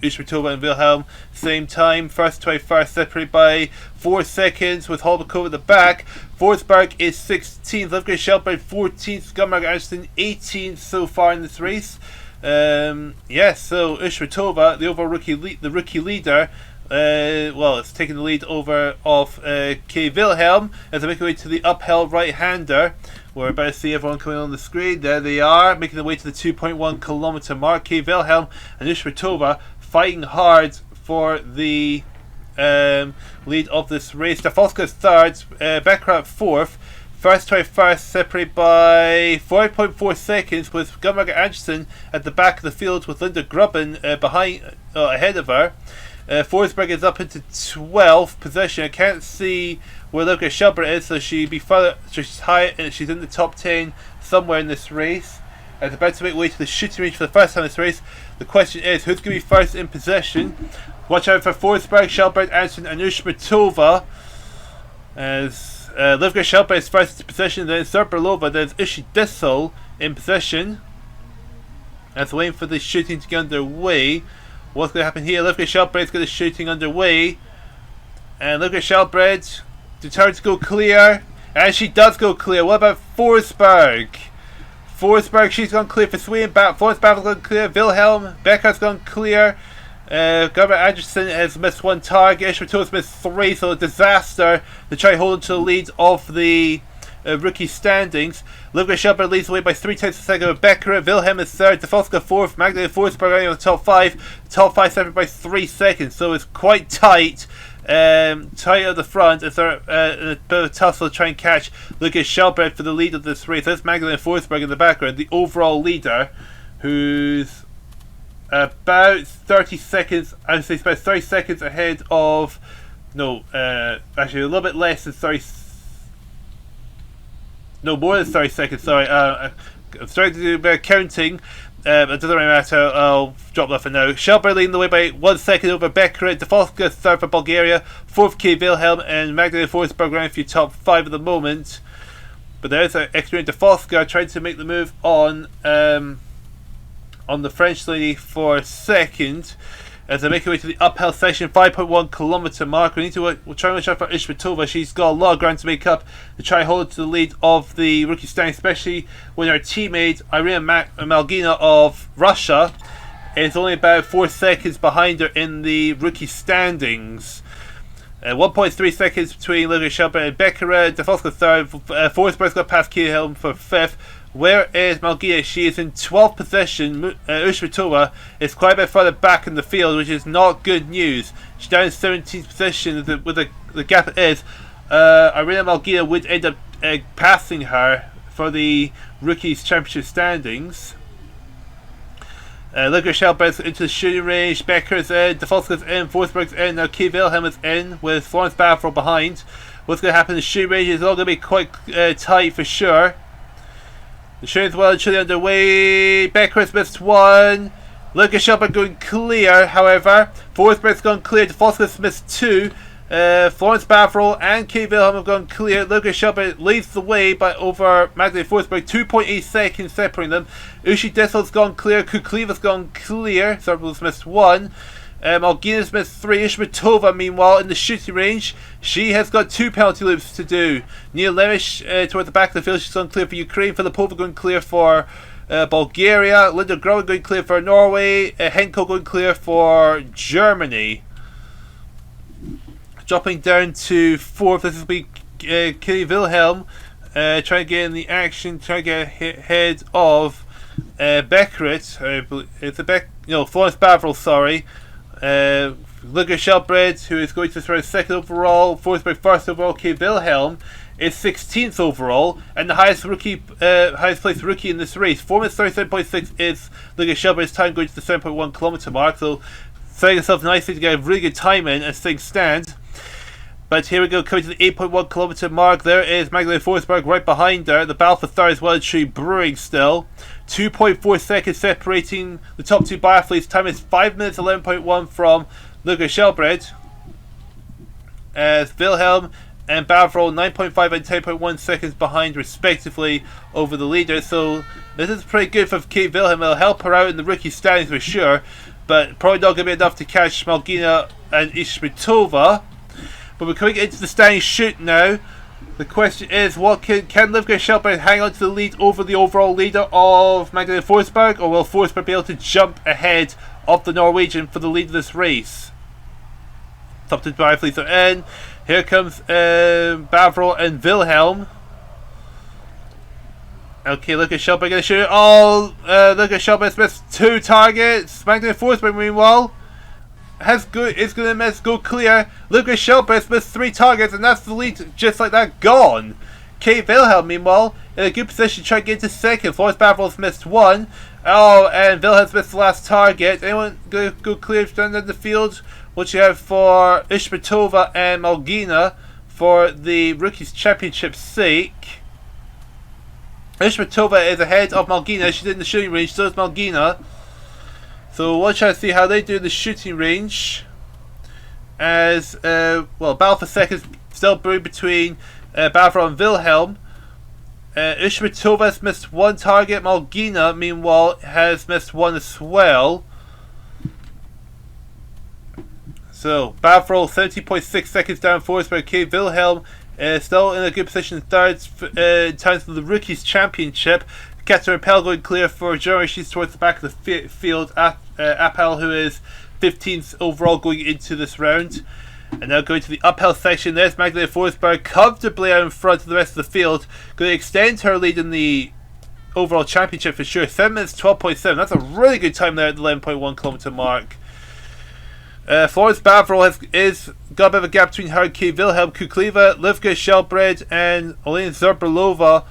Ishmatova and Wilhelm, same time, first to 21st, separated by 4 seconds with Holbakova at the back. Forsberg is 16th, Livgrid Shelbrell 14th, Gunmaga Anderson 18th so far in this race. So Ishmatova, the overall rookie leader, it's taking the lead over of Kay Wilhelm as they make their way to the uphill right-hander. We're about to see everyone coming on the screen. There they are, making their way to the 2.1 kilometer mark. Kay Wilhelm and Ishmatova fighting hard for the lead of this race. Stafovska's third, Becker at fourth. First 21st separated by 4.4 seconds with Gunmaga Anderson at the back of the field with Linda Grubben ahead of her. Forsberg is up into 12th position. I can't see where Livgrid Shelbrell is, so she'd be further. She's high, and she's in the top 10 somewhere in this race. And about to make way to the shooting range for the first time in this race. The question is, who's going to be first in position? Watch out for Forsberg, Shelbrell, Anderson, and Ishmatova. As Livgrid Shelbrell is first in position, then Zerberlova, there's Ishi Dissel in position. As waiting for the shooting to get underway. What's going to happen here? Livgrid Shelbrell's got the shooting underway. And Livgrid Shelbrell determined to go clear. And she does go clear. What about Forsberg? Forsberg, she's gone clear for Sweden. Forsberg's gone clear. Wilhelm, Becker's gone clear. Gunmaga Anderson has missed one target. Ishmatova's missed 3, so a disaster to try hold on to the lead of the rookie standings. Livgrid Shelbrell leads the way by 3 tenths of a second with Becker. Wilhelm is third. Defoska fourth. Magdalena Forsberg running on the top 5. The top 5 separated by 3 seconds, so it's quite tight. Tight at the front as they're a bit of a tussle to try and catch Livgrid Shelbrell for the lead of this race. That's Magdalena Forsberg in the background, the overall leader, who's about 30 seconds, I would say it's about 30 seconds ahead of, actually a little bit less than 30, no, more than 30 seconds, sorry, I'm starting to do a bit of counting. It doesn't really matter, I'll drop that for now. Shelbrell leading the way by 1 second over Becker. Defoska third for Bulgaria, 4th Kay Wilhelm, and Magdalena Forsberg running for your top 5 at the moment. But there is an extra Defoska trying to make the move on on the French lady for second. As they make her way to the uphill section, 5.1 kilometer mark. We need to try and watch out for Ishmatova. She's got a lot of ground to make up to try and hold it to the lead of the rookie standing, especially when her teammate Irina Malgina of Russia is only about 4 seconds behind her in the rookie standings. 1.3 seconds between Olivia Shelburne and Beckera. Defolska third. Forsberg's got past Kielhelm for fifth. Where is Malgina? She is in 12th position. Ushmatova is quite a bit further back in the field, which is not good news. She's down in 17th position. With the gap is, Irina Malgina would end up passing her for the Rookies Championship standings. Olivia Shelburne's into the shooting range. Becker's in. Defolska's in. Forsberg's in. Now Key Wilhelm is in with Florence Bavro behind. What's going to happen in the shooting range is all going to be quite tight for sure. The shooting is well and truly underway. Becker's missed one. Lucas Shelburne going clear, however. Forsberg's gone clear. Defolska's missed two. Florence Bavro and Kay Wilhelm have gone clear. Lucas Shelburne leads the way by over Magdalena Forsberg. 2.8 seconds separating them. Ushi Dissel's gone clear. Kukleva's gone clear. Zerbel's missed one. Malgina's missed three. Ishmatova, meanwhile, in the shooting range, she has got 2 penalty loops to do. Neil Lemish towards the back of the field, she's gone clear for Ukraine. Filipova going clear for Bulgaria. Linda Groen going clear for Norway. Henko going clear for Germany. Dropping down to fourth, this will be Kay Wilhelm trying to get in the action, trying to get ahead of Beckert. Florence Bavro, sorry. Lucas Shelbred, who is going to throw second overall. Forsberg first overall. Kay Wilhelm is 16th overall and the highest placed rookie in this race. 4 minutes 37.6 is Lucas Shelbred's time, going to the 7.1 kilometer mark. So setting himself nicely to get a really good time in as things stand. But here we go, coming to the 8.1 kilometer mark. There is Magdalena Forsberg right behind her. The battle for third is well and truly brewing still. 2.4 seconds separating the top two biathletes. Time is 5 minutes 11.1 from Lucas Shelbred. As Wilhelm and Bavro 9.5 and 10.1 seconds behind respectively over the leaders. So this is pretty good for Kate Wilhelm. It'll help her out in the rookie standings for sure, but probably not going to be enough to catch Malgina and Ishmatova. But we're coming into the standing shoot now. The question is, what can Lucas Shelburne hang on to the lead over the overall leader of Magdalena Forsberg, or will Forsberg be able to jump ahead of the Norwegian for the lead of this race? Top two biathletes are in. Here comes Bavro and Wilhelm. Okay, Lucas Shelburne going to shoot. Oh, Lucas Shelburne's missed 2 targets. Magdalena Forsberg, meanwhile, is going to miss, go clear. Lucas Shelburne's missed 3 targets, and that's the lead just like that, gone. Kate Wilhelm, meanwhile, in a good position to try to get into second. Florence Bavro's missed 1. Oh, and Wilhelm's missed the last target. Anyone going to go clear down the field? What you have for Ishmatova and Malgina for the Rookies Championship's sake. Ishmatova is ahead of Malgina. She's in the shooting range, so is Malgina. So we'll try to see how they do in the shooting range. As, battle for seconds still brewing between Bavro and Wilhelm. Ishmatova's missed 1 target. Malgina, meanwhile, has missed 1 as well. So, Bavro 30.6 seconds down Forsberg. Kate Wilhelm still in a good position, third in terms of the Rookies Championship. Catherine Appel going clear for Germany. She's towards the back of the field. Appel, who is 15th overall going into this round. And now going to the uphill section. There's Magdalena Forsberg comfortably out in front of the rest of the field. Going to extend her lead in the overall championship for sure. 7 minutes 12.7. That's a really good time there at the 11.1 kilometer mark. Florence Bavro is got a bit of a gap between her and Kate Wilhelm. Kukleva, Livka Shelbred, and Olena Zerbelova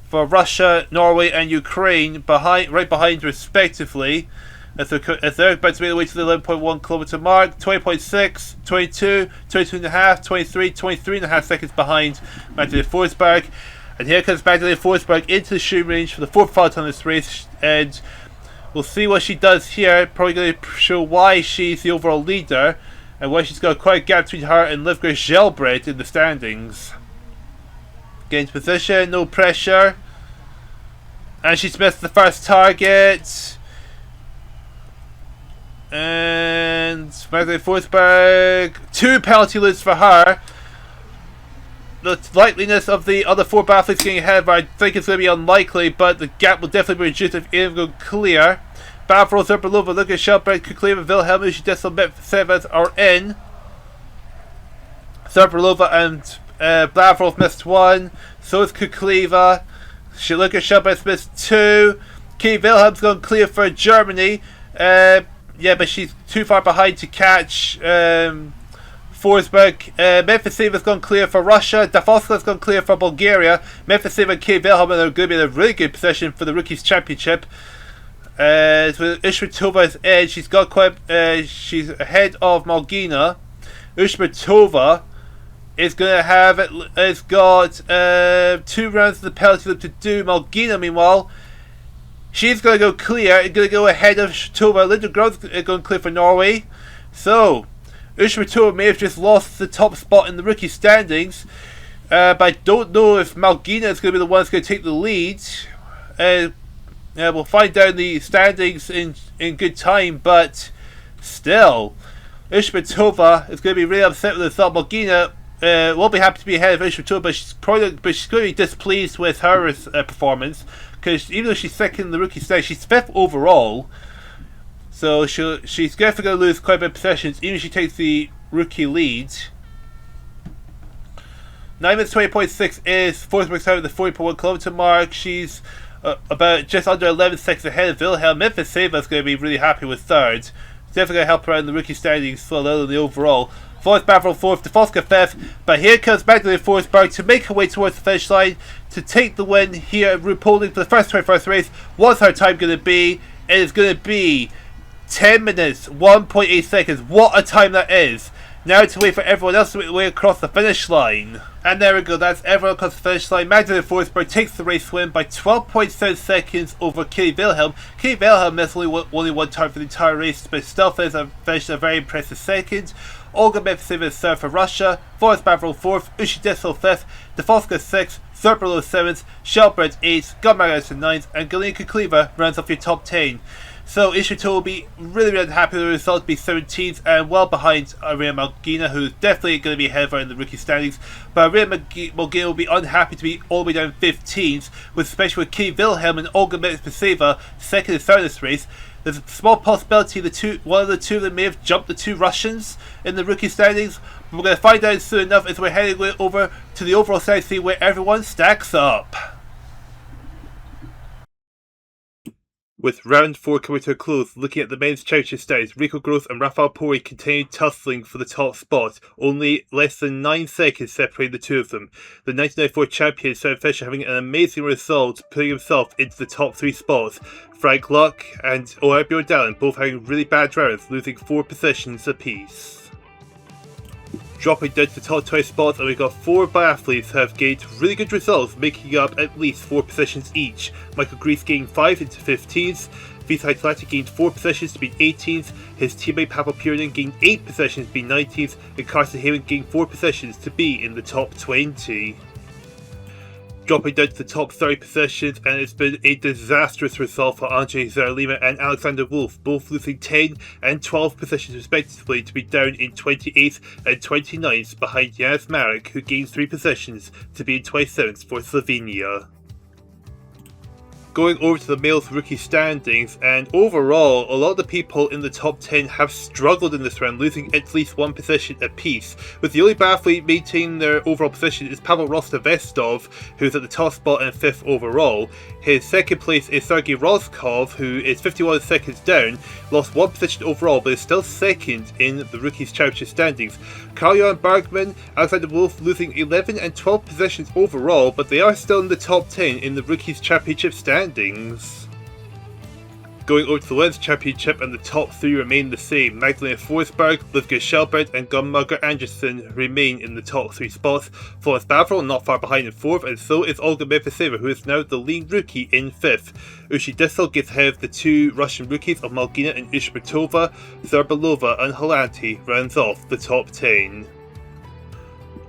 for Russia, Norway, and Ukraine right behind respectively. As they're about to make their way to the 11.1 kilometer mark. 20.6, 22, 22.5, 23, 23.5 seconds behind Magdalena Forsberg. And here comes Magdalena Forsberg into the shooting range for the 4th part on this race. And we'll see what she does here. Probably going to show why she's the overall leader and why she's got quite a gap between her and Livka Shelbred in the standings. Get into position, no pressure. And she's missed the first target. And Magdalena Forsberg, 2 penalty loops for her. The likeliness of the other 4 biathletes getting ahead, I think it's going to be unlikely, but the gap will definitely be reduced if either go clear. Bavro, Zerbalova, Lucas Shelberg, Kukleva, Wilhelm, Ushidesel, Metsevas are in. Zerbalova and Blavrov missed 1, so is Kukleva. Lucas Shelberg missed 2. Key Wilhelm's gone clear for Germany. Yeah, but she's too far behind to catch Forsberg. Memphisieva's gone clear for Russia. Dafoska's gone clear for Bulgaria. Memphisiev and Kay Wilhelm are going to be in a really good position for the Rookies Championship. So Ishmatova is in. She's got she's ahead of Malgina. Ishmatova is going to have it's got 2 rounds of the penalty loop to do. Malgina, meanwhile, she's going to go clear. Going to go ahead of Shmatova. Linda Gross is going clear for Norway. So Ushmatova may have just lost the top spot in the rookie standings, but I don't know if Malgina is going to be the one that's going to take the lead. We'll find out in the standings in good time, but still, Ushmatova is going to be really upset with herself. Malgina will be happy to be ahead of Ushmatova, but she's going to be displeased with her performance, because even though she's second in the rookie standings, she's 5th overall. So she's definitely going to lose quite a bit of possessions, even if she takes the rookie lead. 9 minutes 20.6 is Forsberg's out at the 40.1 kilometer mark. She's about just under 11 seconds ahead of Wilhelm. Memphiseva is going to be really happy with 3rd. Definitely going to help her in the rookie standings so low in the overall. Forsberg 4th, Dafoska 5th, but here comes Magdalena Forsberg to make her way towards the finish line to take the win here at Ruhpolding for the first 21st race. What's her time going to be? It is going to be 10 minutes, 1.8 seconds. What a time that is. Now to wait for everyone else to make their way across the finish line. And there we go, that's everyone across the finish line. Magdalena Forsberg takes the race win by 12.7 seconds over Kay Wilhelm. Kay Wilhelm missed only 1 time for the entire race, but still finished a very impressive 2nd. Olga Memphiseva is 3rd for Russia. Forrest Bavro 4th, Ushidesel 5th, Dafoska 6th, Zerbalova 7th, Shelbred 8th, Gummagas 9th, and Galina Kukleva rounds off your top 10. So Ishmatova will be really unhappy with the result to be 17th and well behind Irina Malgina, who's definitely going to be ahead of her in the rookie standings. But Irina Malgina will be unhappy to be all the way down 15th, especially with Kay Wilhelm and Olga Memphiseva 2nd and 3rd in this race. There's a small possibility one of the two of them may have jumped the 2 Russians in the rookie standings. But we're going to find out soon enough as we're heading over to the overall standings to see where everyone stacks up. With round 4 coming to a close, looking at the men's championship standings, Ricco Gross and Rafael Pori continue tussling for the top spot, only less than 9 seconds separating the two of them. The 1994 champion, Sam Fisher, having an amazing result, putting himself into the top 3 spots. Frank Luck and Bjorn Dallin both having really bad rounds, losing 4 positions apiece. Dropping down to the top 20 spots, and we've got 4 biathletes who have gained really good results, making up at least 4 positions each. Michael Grease gained 5 into 15th, Vita Atlanta gained 4 positions to be 18th, his teammate Pavel Purinen gained 8 positions to be 19th, and Carson Hayman gained 4 positions to be in the top 20. Dropping down to the top 30 positions, and it's been a disastrous result for Andrei Zarlima and Alexander Wolf, both losing 10 and 12 positions respectively to be down in 28th and 29th behind Janis Marek, who gains 3 positions to be in 27th for Slovenia. Going over to the males rookie standings, and overall, a lot of the people in the top 10 have struggled in this round, losing at least 1 position apiece, with the only biathlete maintaining their overall position is Pavel Rostovestov, who's at the top spot and 5th overall. His second place is Sergei Rozkov, who is 51 seconds down, lost 1 position overall, but is still second in the Rookies Championship standings. Carl-Johan Bergman, Alexander Wolf losing 11 and 12 positions overall, but they are still in the top 10 in the Rookies Championship standings. Going over to the Women's Championship, and the top 3 remain the same. Magdalena Forsberg, Livka Shelbred and Gunmugger Anderson remain in the top 3 spots. Florence Bavro not far behind in 4th, and so is Olga Memphiseva, who is now the lead rookie in 5th. Ushi Distel gets ahead of the 2 Russian rookies of Malgina and Ishmatova. Zerbalova and Halanti rounds off the top 10.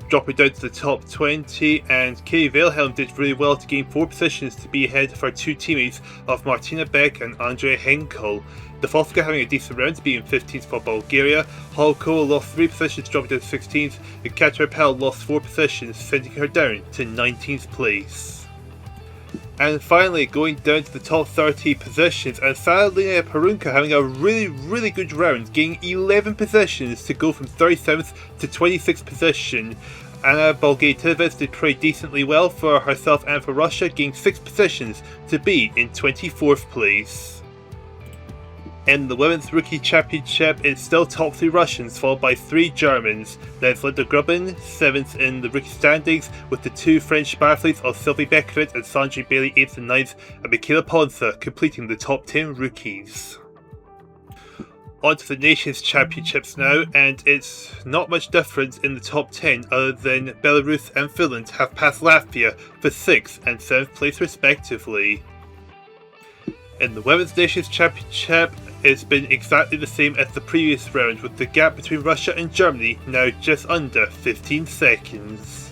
Dropping down to the top 20, and Kay Wilhelm did really well to gain 4 positions to be ahead of her 2 teammates of Martina Beck and Andrea Henkel. The Forsberg having a decent round, being 15th for Bulgaria. Holko lost 3 positions, dropping down to 16th, and Katarapel lost 4 positions, sending her down to 19th place. And finally, going down to the top 30 positions, and Magdalena Perunka having a really good round, gaining 11 positions to go from 37th to 26th position. Anna Bulgaitova did pretty decently well for herself and for Russia, gaining 6 positions to be in 24th place. In the Women's Rookie Championship, it's still top 3 Russians, followed by 3 Germans. There's Linda Grubin, 7th in the rookie standings, with the 2 French biathletes of Sylvie Becquerel and Sandrine Bailey 8th and 9th, and Michaela Ponsa completing the top 10 rookies. On to the Nations Championships now, and it's not much difference in the top 10 other than Belarus and Finland have passed Latvia for 6th and 7th place respectively. In the Women's Nations Championship, it's been exactly the same as the previous round, with the gap between Russia and Germany now just under 15 seconds.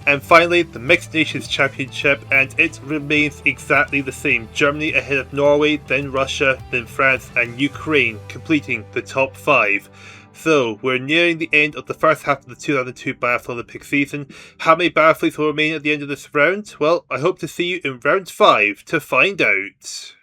And finally, the Mixed Nations Championship, and it remains exactly the same. Germany ahead of Norway, then Russia, then France and Ukraine, completing the top 5. So, we're nearing the end of the first half of the 2002 Biathlon Olympic season. How many biathletes will remain at the end of this round? Well, I hope to see you in round 5 to find out.